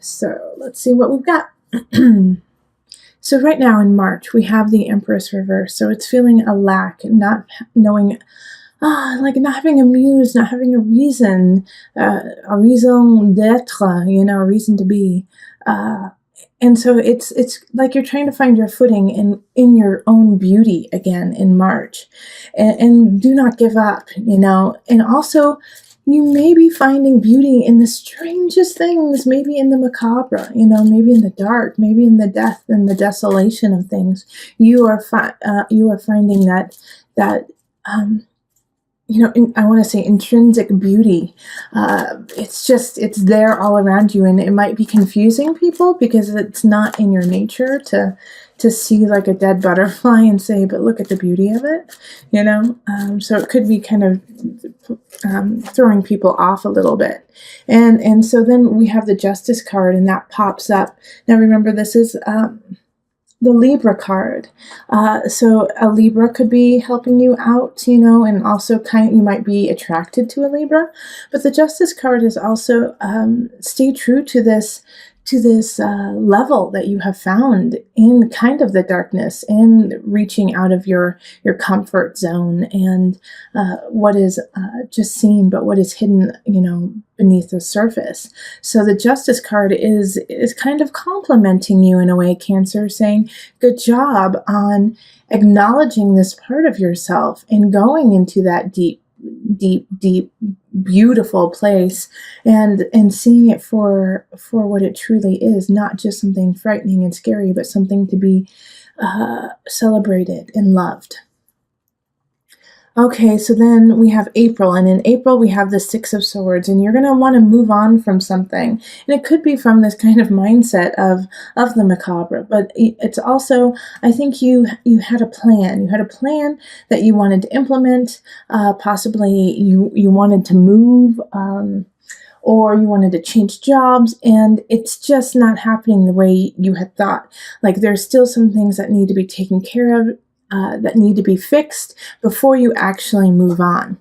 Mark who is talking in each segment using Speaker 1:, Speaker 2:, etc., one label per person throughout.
Speaker 1: So let's see what we've got. So right now in March, we have the Empress reverse. So it's feeling a lack, not knowing, like not having a muse, not having a reason d'être, a reason to be. And so it's like you're trying to find your footing in your own beauty again in March. And do not give up, And also, you may be finding beauty in the strangest things, maybe in the macabre, maybe in the dark, maybe in the death and the desolation of things. You are finding that I want to say intrinsic beauty. It's there all around you, and it might be confusing people because it's not in your nature to see like a dead butterfly and say, but look at the beauty of it, so it could be kind of throwing people off a little bit. And so then we have the Justice card, and that pops up. Now remember, this is the Libra card. So a Libra could be helping you out, and also you might be attracted to a Libra. But the Justice card is also stay true to this level that you have found in kind of the darkness and reaching out of your comfort zone and what is just seen, but what is hidden, beneath the surface. So the Justice card is kind of complimenting you in a way, Cancer, saying, good job on acknowledging this part of yourself and going into that deep, beautiful place and seeing it for what it truly is, not just something frightening and scary, but something to be celebrated and loved. Okay, so then we have April, and in April we have the Six of Swords, and you're going to want to move on from something. And it could be from this kind of mindset of the macabre, but it's also, I think you had a plan. You had a plan that you wanted to implement. Possibly you wanted to move, or you wanted to change jobs, and it's just not happening the way you had thought. Like there's still some things that need to be taken care of, that need to be fixed before you actually move on.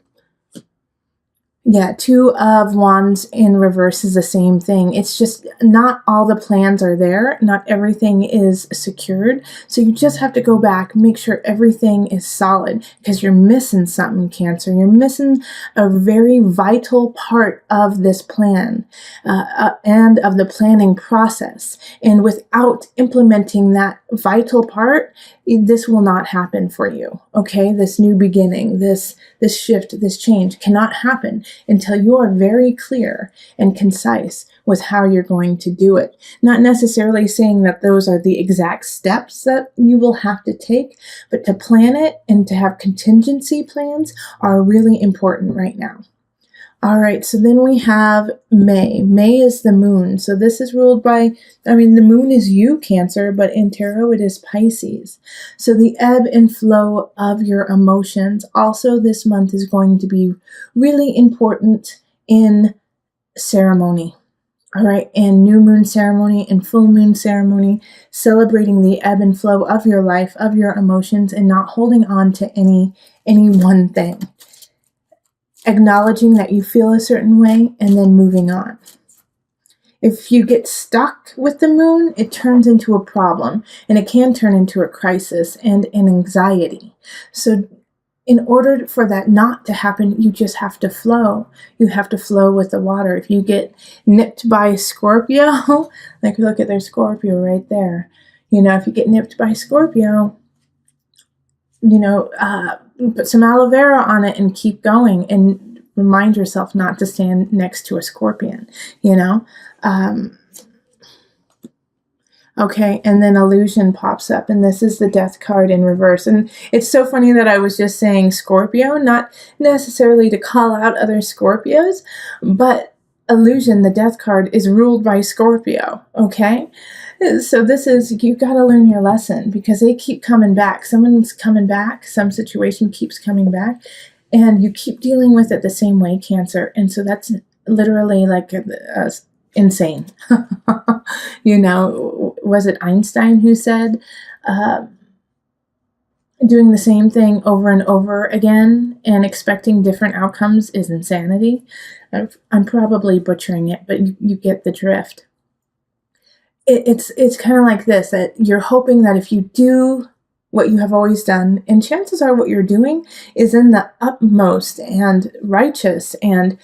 Speaker 1: Yeah, Two of Wands in reverse is the same thing. It's just not all the plans are there. Not everything is secured. So you just have to go back, make sure everything is solid, because you're missing something, Cancer. You're missing a very vital part of this plan and of the planning process. And without implementing that vital part, this will not happen for you. Okay, this new beginning, this shift, this change cannot happen until you are very clear and concise with how you're going to do it. Not necessarily saying that those are the exact steps that you will have to take, but to plan it and to have contingency plans are really important right now. All right, so then we have May. May is the moon. So this is ruled by, the moon is you, Cancer, but in tarot it is Pisces. So the ebb and flow of your emotions also this month is going to be really important in ceremony. All right, and new moon ceremony and full moon ceremony, celebrating the ebb and flow of your life, of your emotions, and not holding on to any one thing. Acknowledging that you feel a certain way and then moving on. If you get stuck with the moon, it turns into a problem, and it can turn into a crisis and an anxiety. So in order for that not to happen, you just have to flow. You have to flow with the water. If you get nipped by Scorpio, like look at their Scorpio right there. If you get nipped by Scorpio, put some aloe vera on it and keep going, and remind yourself not to stand next to a scorpion, Okay, and then Illusion pops up, and this is the Death card in reverse. And it's so funny that I was just saying Scorpio, not necessarily to call out other Scorpios, but Illusion, the Death card, is ruled by Scorpio, okay? So this is, you got to learn your lesson, because they keep coming back. Someone's coming back, some situation keeps coming back, and you keep dealing with it the same way, Cancer. And so that's literally like insane. Was it Einstein who said, doing the same thing over and over again and expecting different outcomes is insanity? I'm probably butchering it, but you get the drift. it's kind of like this, that you're hoping that if you do what you have always done, and chances are what you're doing is in the utmost and righteous and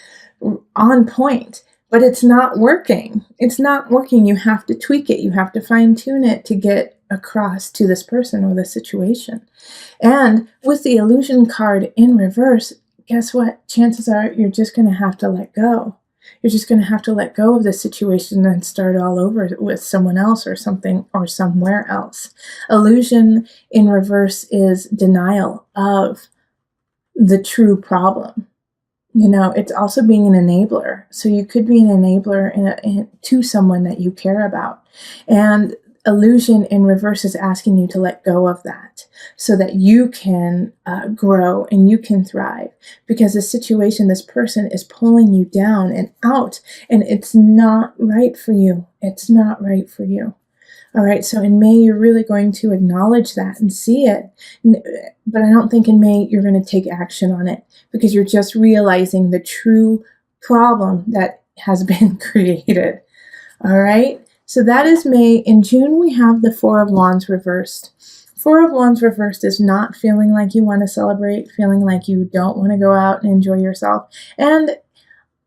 Speaker 1: on point, but it's not working. It's not working. You have to tweak it. You have to fine tune it to get across to this person or the situation. And with the illusion card in reverse, guess what? Chances are you're just going to have to let go. You're just going to have to let go of the situation and start all over with someone else or something or somewhere else. Illusion in reverse is denial of the true problem. It's also being an enabler. So you could be an enabler to someone that you care about. And illusion in reverse is asking you to let go of that so that you can grow and you can thrive, because the situation, this person is pulling you down and out, and it's not right for you. It's not right for you. All right, so in May, you're really going to acknowledge that and see it. But I don't think in May you're going to take action on it, because you're just realizing the true problem that has been created. All right, so that is May. In June, we have the Four of Wands reversed. Four of Wands reversed is not feeling like you want to celebrate, feeling like you don't want to go out and enjoy yourself. And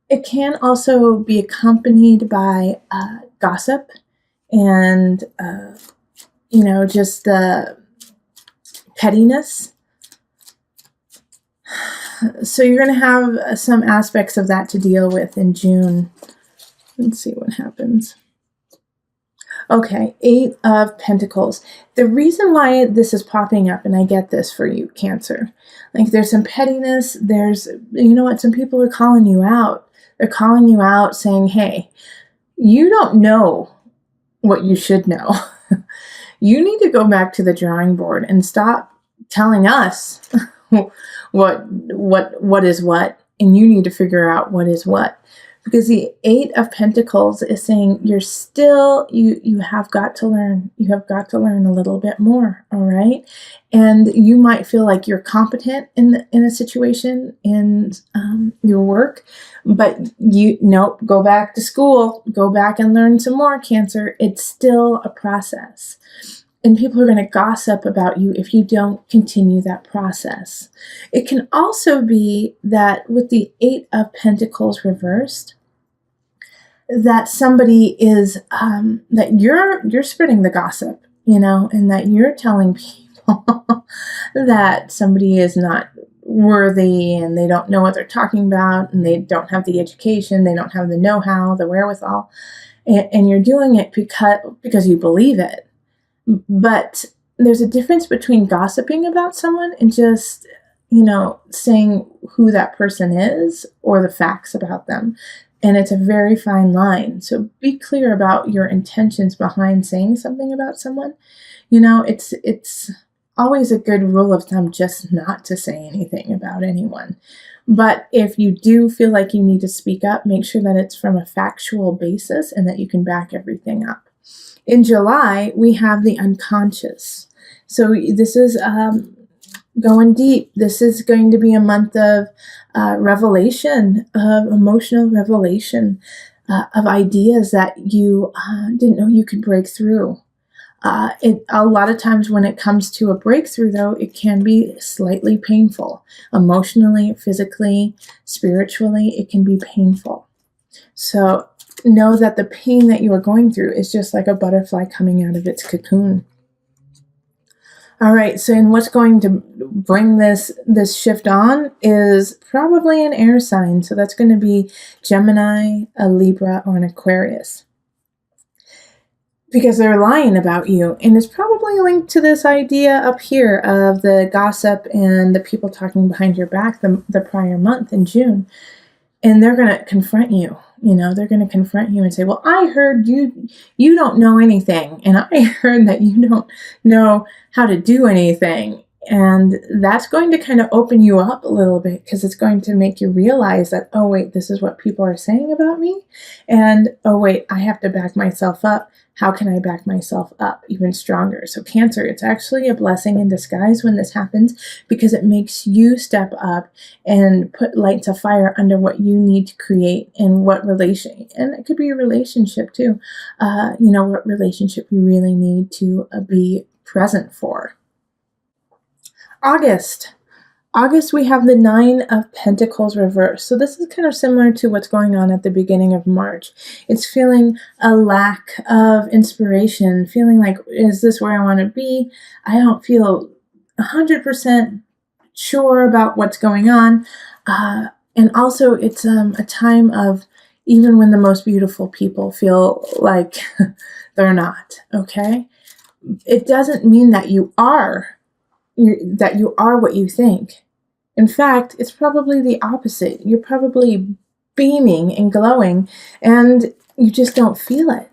Speaker 1: it can also be accompanied by gossip and, just the pettiness. So you're going to have some aspects of that to deal with in June. Let's see what happens. Okay, Eight of Pentacles. The reason why this is popping up, and I get this for you, Cancer, like there's some pettiness, some people are calling you out. They're calling you out saying, hey, you don't know what you should know. You need to go back to the drawing board and stop telling us what is what, and you need to figure out what is what. Because the Eight of Pentacles is saying you have got to learn. You have got to learn a little bit more, all right? And you might feel like you're competent in a situation in your work, but go back to school. Go back and learn some more, Cancer. It's still a process. And people are going to gossip about you if you don't continue that process. It can also be that with the Eight of Pentacles reversed, that somebody is, that you're spreading the gossip, and that you're telling people that somebody is not worthy and they don't know what they're talking about and they don't have the education, they don't have the know-how, the wherewithal, and you're doing it because you believe it. But there's a difference between gossiping about someone and just, saying who that person is or the facts about them. And it's a very fine line. So be clear about your intentions behind saying something about someone. It's always a good rule of thumb just not to say anything about anyone. But if you do feel like you need to speak up, make sure that it's from a factual basis and that you can back everything up. In July, we have the unconscious. So this is going deep. This is going to be a month of revelation, of emotional revelation, of ideas that you didn't know you could break through. A lot of times when it comes to a breakthrough, though, it can be slightly painful. Emotionally, physically, spiritually, it can be painful. So know that the pain that you are going through is just like a butterfly coming out of its cocoon. All right, so and what's going to bring this shift on is probably an air sign. So that's going to be Gemini, a Libra, or an Aquarius. Because they're lying about you. And it's probably linked to this idea up here of the gossip and the people talking behind your back the prior month in June. And they're going to confront you. They're going to confront you and say, well, I heard you don't know anything. And I heard that you don't know how to do anything. And that's going to kind of open you up a little bit, because it's going to make you realize that, oh, wait, this is what people are saying about me. And, oh, wait, I have to back myself up. How can I back myself up even stronger? So Cancer, it's actually a blessing in disguise when this happens, because it makes you step up and put light to fire under what you need to create in what relation. And it could be a relationship too. What relationship you really need to be present for. August, we have the Nine of Pentacles reversed. So this is kind of similar to what's going on at the beginning of March. It's feeling a lack of inspiration, feeling like, is this where I want to be? I don't feel 100% sure about what's going on. And also it's a time of, even when the most beautiful people feel like they're not, okay? It doesn't mean that you are what you think. In fact, it's probably the opposite. You're probably beaming and glowing, and you just don't feel it,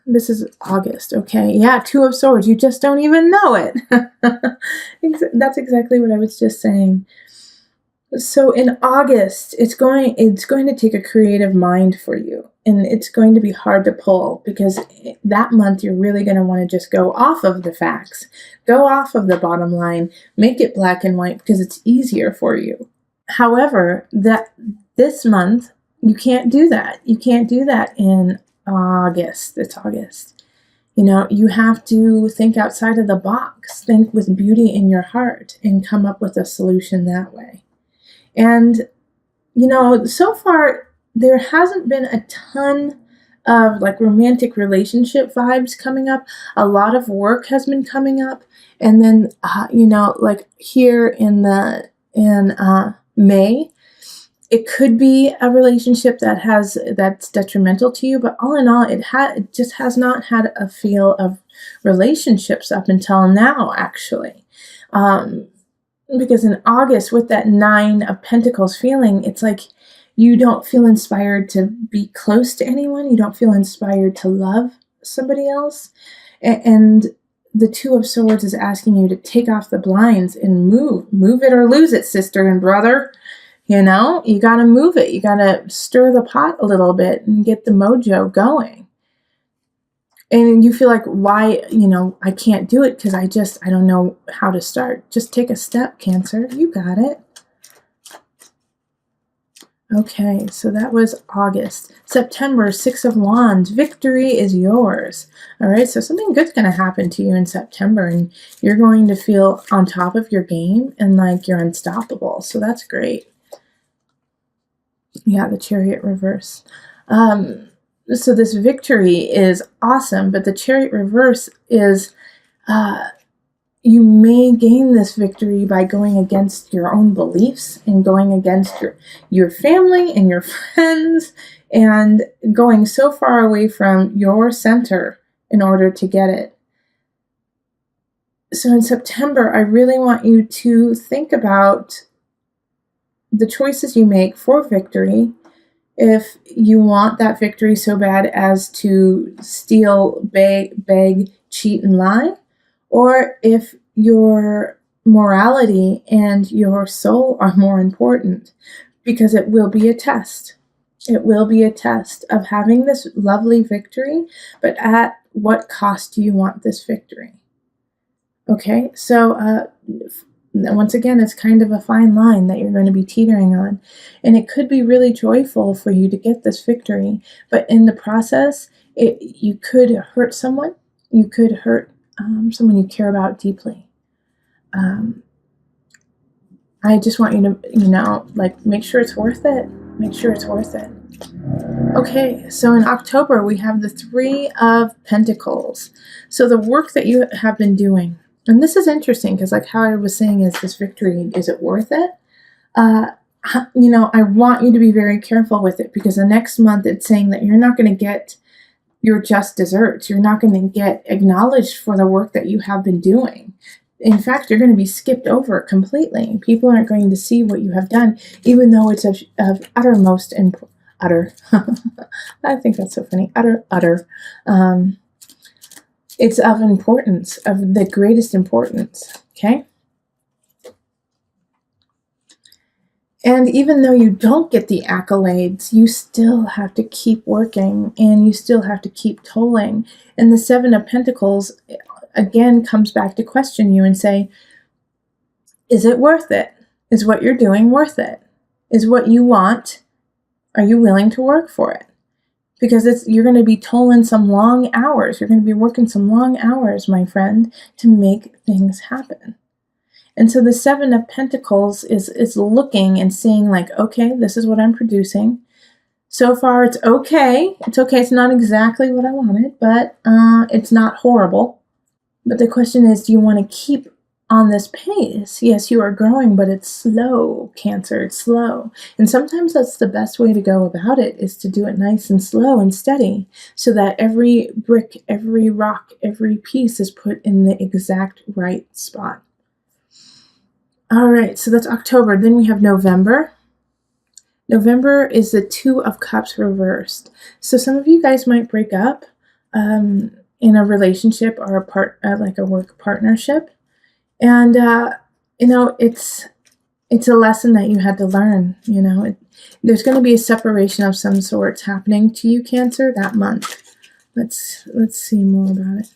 Speaker 1: This is August, okay? Yeah, Two of Swords. You just don't even know it. That's exactly what I was just saying. So in August, it's going to take a creative mind for you, and it's going to be hard to pull, because that month you're really going to want to just go off of the facts, go off of the bottom line, make it black and white, because it's easier for you. However, this month you can't do that. You can't do that in August. It's August. You have to think outside of the box, think with beauty in your heart, and come up with a solution that way. And, so far, there hasn't been a ton of romantic relationship vibes coming up. A lot of work has been coming up. And then, here in May, it could be a relationship that's detrimental to you. But all in all, it just has not had a feel of relationships up until now, actually. Because in August, with that Nine of Pentacles feeling, it's like you don't feel inspired to be close to anyone. You don't feel inspired to love somebody else. And the Two of Swords is asking you to take off the blinds and move it or lose it, sister and brother. You got to move it. You got to stir the pot a little bit and get the mojo going. And you feel like, why, I can't do it because I don't know how to start. Just take a step, Cancer. You got it. Okay, so that was August. September, Six of Wands. Victory is yours. All right, so something good's going to happen to you in September, and you're going to feel on top of your game and like you're unstoppable. So that's great. Yeah, the Chariot reverse. So this victory is awesome, but the Chariot reverse is, you may gain this victory by going against your own beliefs and going against your family and your friends and going so far away from your center in order to get it. So in September, I really want you to think about the choices you make for victory. If you want that victory so bad as to steal, beg, cheat, and lie, or if your morality and your soul are more important, because it will be a test. It will be a test of having this lovely victory, but at what cost do you want this victory? Okay, so once again, it's kind of a fine line that you're going to be teetering on. And it could be really joyful for you to get this victory. But in the process, you could hurt someone. You could hurt someone you care about deeply. I just want you to, make sure it's worth it. Make sure it's worth it. Okay, so in October, we have the Three of Pentacles. So the work that you have been doing. And this is interesting because how I was saying, is this victory, is it worth it? I want you to be very careful with it, because the next month it's saying that you're not going to get your just desserts. You're not going to get acknowledged for the work that you have been doing. In fact, you're going to be skipped over completely. People aren't going to see what you have done, even though it's of uttermost and utter. I think that's so funny. Utter. It's of importance, of the greatest importance, okay? And even though you don't get the accolades, you still have to keep working and you still have to keep tolling. And the Seven of Pentacles, again, comes back to question you and say, is it worth it? Is what you're doing worth it? Is what you want, are you willing to work for it? Because you're going to be tolling some long hours. You're going to be working some long hours, my friend, to make things happen. And so the Seven of Pentacles is looking and seeing like, okay, this is what I'm producing. So far, it's okay. It's okay. It's not exactly what I wanted, but it's not horrible. But the question is, do you want to keep on this pace? Yes, you are growing, but it's slow, Cancer. It's slow. And sometimes that's the best way to go about it, is to do it nice and slow and steady, so that every brick, every rock, every piece is put in the exact right spot. All right, so that's October. Then we have November. November is the Two of Cups reversed. So some of you guys might break up in a relationship or like a work partnership. And, it's a lesson that you had to learn, there's going to be a separation of some sorts happening to you, Cancer, that month. Let's see more about it.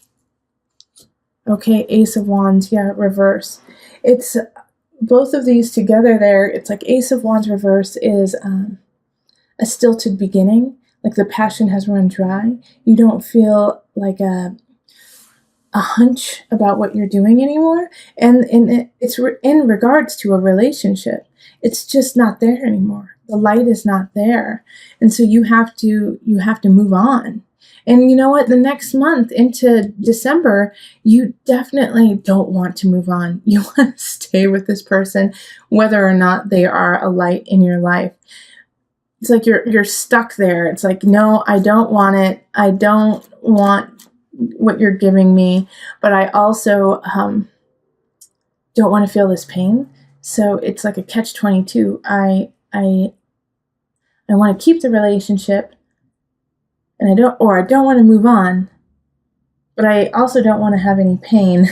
Speaker 1: Okay, Ace of Wands, yeah, reverse. It's both of these together there. It's like Ace of Wands reverse is a stilted beginning, like the passion has run dry. You don't feel like a hunch about what you're doing anymore. And it's in regards to a relationship. It's just not there anymore. The light is not there. And so you have to move on. And you know what? The next month into December, you definitely don't want to move on. You want to stay with this person, whether or not they are a light in your life. It's like you're stuck there. It's like, no, I don't want it. I don't want what you're giving me, but I also don't want to feel this pain. So it's like a catch-22. I want to keep the relationship, and I don't want to move on, but I also don't want to have any pain.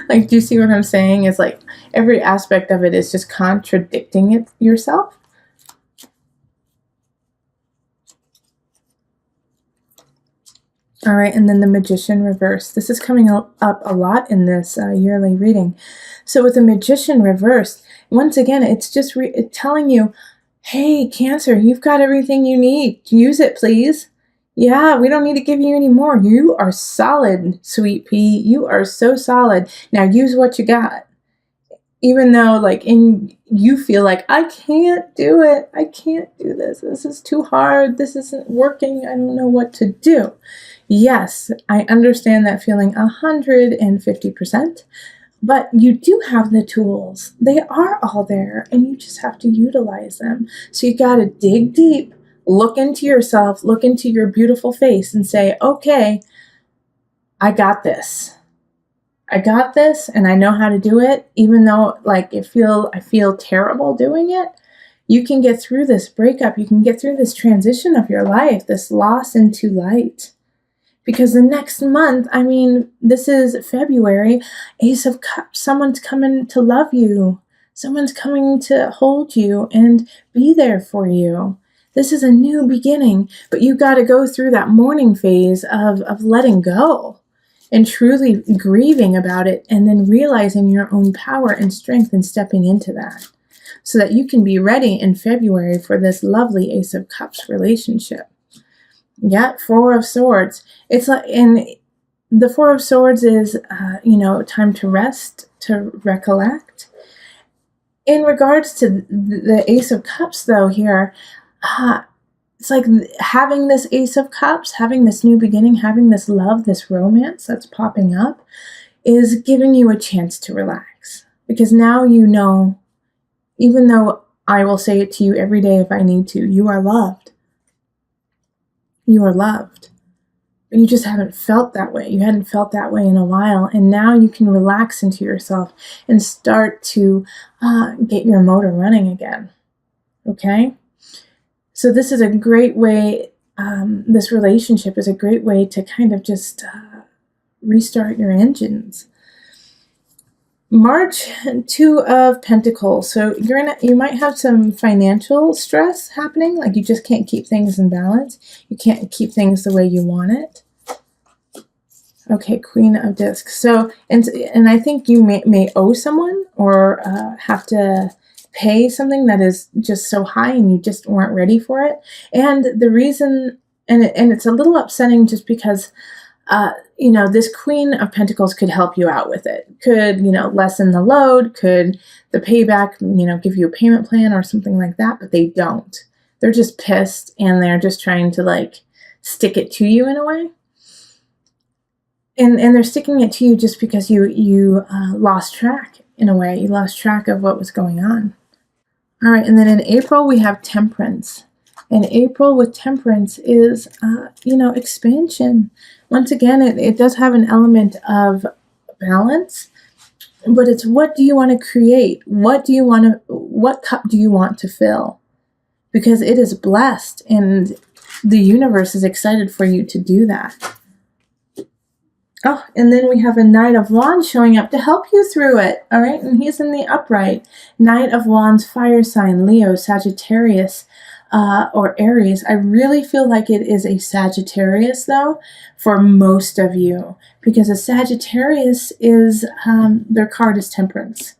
Speaker 1: Like, do you see what I'm saying? It's like every aspect of it is just contradicting it yourself. All right, and then the Magician reverse. This is coming up a lot in this yearly reading. So with the Magician reverse, once again, it's just telling you, hey, Cancer, you've got everything you need. Use it, please. Yeah, we don't need to give you any more. You are solid, sweet pea. You are so solid. Now use what you got. Even though, like, you feel like, I can't do it. I can't do this. This is too hard. This isn't working. I don't know what to do. Yes, I understand that feeling 150%, but you do have the tools. They are all there, and you just have to utilize them. So you got to dig deep, look into yourself, look into your beautiful face, and say, okay, I got this. I got this, and I know how to do it, even though like I feel terrible doing it. You can get through this breakup. You can get through this transition of your life, this loss into light. Because the next month, I mean, this is February, Ace of Cups, someone's coming to love you. Someone's coming to hold you and be there for you. This is a new beginning, but you got to go through that mourning phase of letting go and truly grieving about it, and then realizing your own power and strength and stepping into that, so that you can be ready in February for this lovely Ace of Cups relationship. Yeah, Four of Swords. It's like, and the Four of Swords is, time to rest, to recollect. In regards to the Ace of Cups, though, here, it's like having this Ace of Cups, having this new beginning, having this love, this romance that's popping up, is giving you a chance to relax. Because now you know, even though I will say it to you every day if I need to, you are loved. You are loved. But you just haven't felt that way. You hadn't felt that way in a while. And now you can relax into yourself and start to get your motor running again. Okay? So this is a great way, this relationship is a great way to kind of just restart your engines. March, Two of Pentacles. So you might have some financial stress happening, like you just can't keep things in balance. You can't keep things the way you want it. Okay, Queen of Discs. So, and I think you may owe someone or have to pay something that is just so high and you just weren't ready for it. And the reason, and it's a little upsetting just because this Queen of Pentacles could help you out with it. Could, lessen the load, could the payback, give you a payment plan or something like that, but they don't. They're just pissed and they're just trying to like stick it to you in a way. And they're sticking it to you just because you lost track in a way. You lost track of what was going on. All right, and then in April we have Temperance. And April with Temperance is, expansion. Once again, it does have an element of balance, but it's what do you want to create? What cup do you want to fill? Because it is blessed and the universe is excited for you to do that. Oh, and then we have a Knight of Wands showing up to help you through it. All right, and he's in the upright. Knight of Wands, fire sign, Leo, Sagittarius, or Aries. I really feel like it is a Sagittarius, though, for most of you. Because a Sagittarius is, their card is Temperance.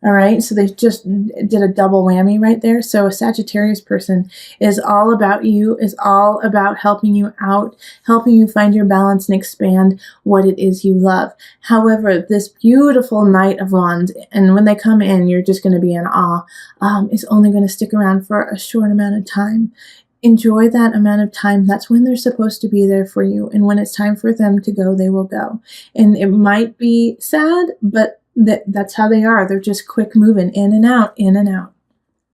Speaker 1: All right, so they just did a double whammy right there. So a Sagittarius person is all about you, is all about helping you out, helping you find your balance and expand what it is you love. However, this beautiful Knight of Wands, and when they come in, you're just going to be in awe, is only going to stick around for a short amount of time. Enjoy that amount of time. That's when they're supposed to be there for you. And when it's time for them to go, they will go. And it might be sad, but that's how they are. They're just quick moving in and out, in and out.